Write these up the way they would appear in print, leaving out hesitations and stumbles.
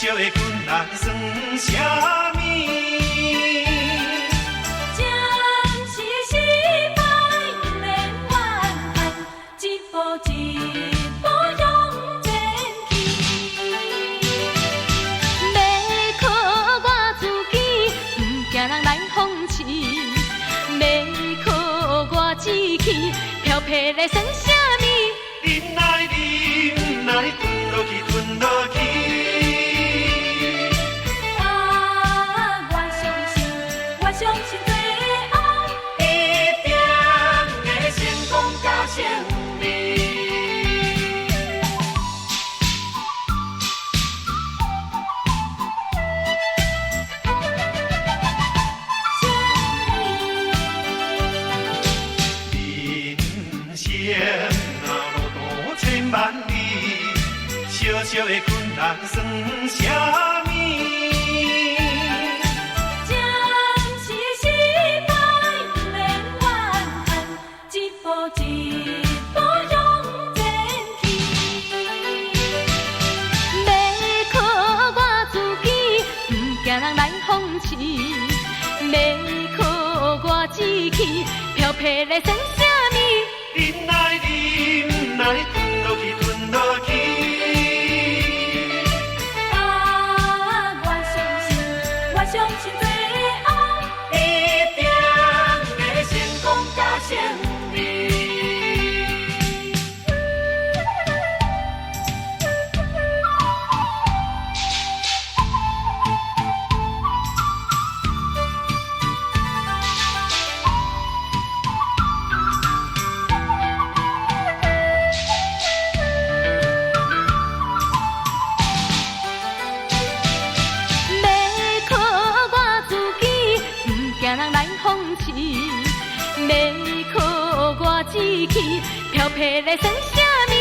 烧的棍人算啥物？暂时失败免怨恨，一步一步向前去。要靠我自己，不惊人来讽刺；要靠我志气，漂泊来算啥物？忍耐，忍耐，吞落去，吞落去。我相信最后一定会成功甲胜利。人生啊，路途千万里，小小的困难算啥物？一步向前去，要靠我自己，不惊人来讽刺；要靠我志气，漂泊来算啥物？忍耐，忍耐，吞落去，吞落去。我相信最后一定会成功甲胜利。惊人来讽刺，要靠我志气，漂泊来算啥物？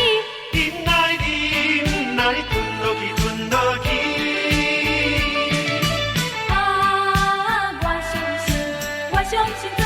忍耐，忍耐，吞落去，吞落去。我相信最